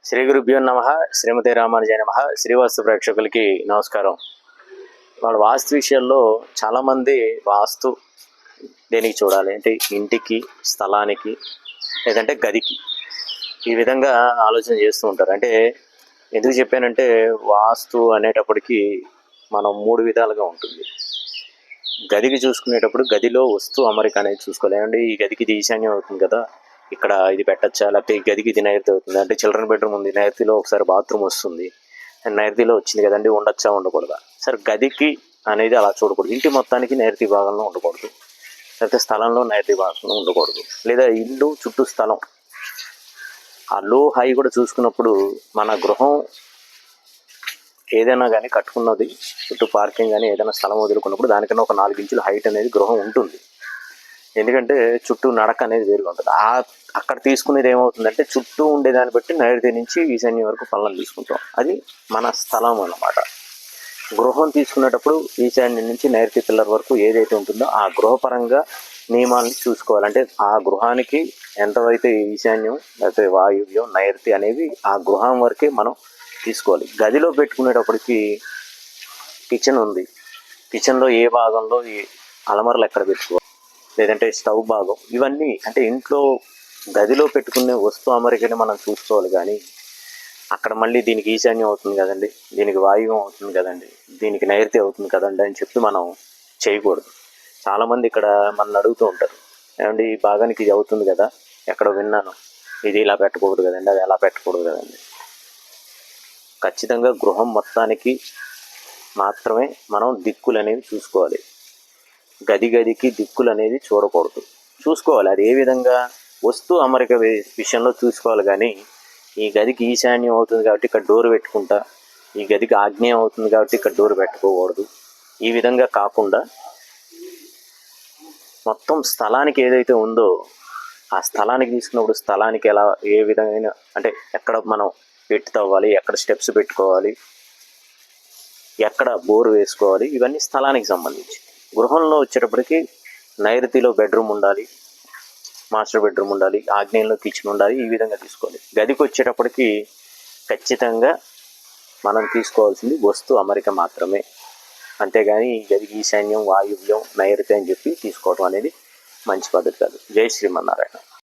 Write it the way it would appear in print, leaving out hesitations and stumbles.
శ్రీ గురుభ్యో నమః. శ్రీమతే రామానుజాయ నమః. శ్రీవాస్తు ప్రేక్షకులకి నమస్కారం. వాళ్ళ వాస్తు విషయాల్లో చాలామంది వాస్తు దేనికి చూడాలి అంటే ఇంటికి, స్థలానికి, లేదంటే గదికి ఈ విధంగా ఆలోచన చేస్తూ ఉంటారు. అంటే ఎందుకు చెప్పానంటే వాస్తు అనేటప్పటికీ మనం 3 విధాలుగా ఉంటుంది. గదికి చూసుకునేటప్పుడు గదిలో వస్తు అమరిక అనేది చూసుకోవాలి. ఏమంటే ఈ గదికి ఇది ఈశాన్యం అవుతుంది కదా, ఇక్కడ ఇది పెట్టచ్చా, లేకపోతే ఈ గదికి ఇది నైరుతి అవుతుంది అంటే చిల్డ్రన్ బెడ్రూమ్ ఉంది, నైరుతిలో ఒకసారి బాత్రూమ్ వస్తుంది, నైరుతిలో వచ్చింది కదండి, ఉండొచ్చా ఉండకూడదా. సరే గదికి అనేది అలా చూడకూడదు. ఇంటి మొత్తానికి నైరుతి భాగంలో ఉండకూడదు, లేకపోతే స్థలంలో నైరుతి భాగంలో ఉండకూడదు. లేదా ఇల్లు చుట్టూ స్థలం ఆ లో హై కూడా చూసుకున్నప్పుడు మన గృహం ఏదైనా కానీ కట్టుకున్నది చుట్టూ పార్కింగ్ కానీ ఏదైనా స్థలం వదులుకున్నప్పుడు దానికన్నా ఒక 4 ఇంచుల హైట్ అనేది గృహం ఉంటుంది. ఎందుకంటే చుట్టూ నడక అనేది వేరుగా ఉంటుంది. అక్కడ తీసుకునేది ఏమవుతుందంటే చుట్టూ ఉండేదాన్ని బట్టి నైరుతి నుంచి ఈశాన్యం వరకు ఫలం తీసుకుంటాం. అది మన స్థలం అన్నమాట. గృహం తీసుకునేటప్పుడు ఈశాన్యం నుంచి నైరుతి పిల్లర్ వరకు ఏదైతే ఉంటుందో ఆ గృహపరంగా నియమాలను చూసుకోవాలంటే ఆ గృహానికి ఎంతవైతే ఈశాన్యం లేకపోతే వాయువ్యం నైరుతి అనేవి ఆ గృహం వరకే మనం తీసుకోవాలి. గదిలో పెట్టుకునేటప్పటికి కిచెన్ ఉంది, కిచెన్లో ఏ భాగంలో ఈ అలమరలు ఎక్కడ పెట్టుకోవాలి, లేదంటే స్టవ్ భాగం, ఇవన్నీ అంటే ఇంట్లో గదిలో పెట్టుకునే వస్తు అమరికని మనం చూసుకోవాలి. కానీ అక్కడ మళ్ళీ దీనికి ఈశాన్యం అవుతుంది కదండి, దీనికి వాయువ్యం అవుతుంది కదండి, దీనికి నైరుతి అవుతుంది కదండి అని చెప్పి మనం చేయకూడదు. చాలామంది ఇక్కడ మనల్ని అడుగుతూ ఉంటారు, ఏమండి ఈ భాగానికి ఇది అవుతుంది కదా, ఎక్కడో విన్నాను, ఇది ఇలా పెట్టకూడదు కదండి, అది అలా పెట్టకూడదు కదండి. ఖచ్చితంగా గృహం మొత్తానికి మాత్రమే మనం దిక్కులు అనేవి చూసుకోవాలి. గదికి దిక్కులు అనేది చూడకూడదు. చూసుకోవాలి అది ఏ విధంగా వస్తు అమరిక విషయంలో చూసుకోవాలి. కానీ ఈ గదికి ఈశాన్యం అవుతుంది కాబట్టి ఇక్కడ డోర్ పెట్టుకుంటా, ఈ గదికి ఆగ్నేయం అవుతుంది కాబట్టి ఇక్కడ డోర్ పెట్టుకోకూడదు, ఈ విధంగా కాకుండా మొత్తం స్థలానికి ఏదైతే ఉందో ఆ స్థలానికి తీసుకున్నప్పుడు స్థలానికి ఎలా ఏ విధమైన అంటే ఎక్కడ మనం పెట్టి తవ్వాలి, ఎక్కడ స్టెప్స్ పెట్టుకోవాలి, ఎక్కడ బోరు వేసుకోవాలి, ఇవన్నీ స్థలానికి సంబంధించి. గృహంలో వచ్చేటప్పటికి నైరుతిలో బెడ్రూమ్ ఉండాలి, మాస్టర్ బెడ్రూమ్ ఉండాలి, ఆగ్నేయంలో కిచెన్ ఉండాలి, ఈ విధంగా తీసుకోవాలి. గదికి వచ్చేటప్పటికి ఖచ్చితంగా మనం తీసుకోవాల్సింది వస్తు అమరిక మాత్రమే. అంతేగాని గదికి ఈశాన్యం వాయువ్యం నైరుతి అని చెప్పి తీసుకోవడం అనేది మంచి పద్ధతి కాదు. జై శ్రీమన్నారాయణ.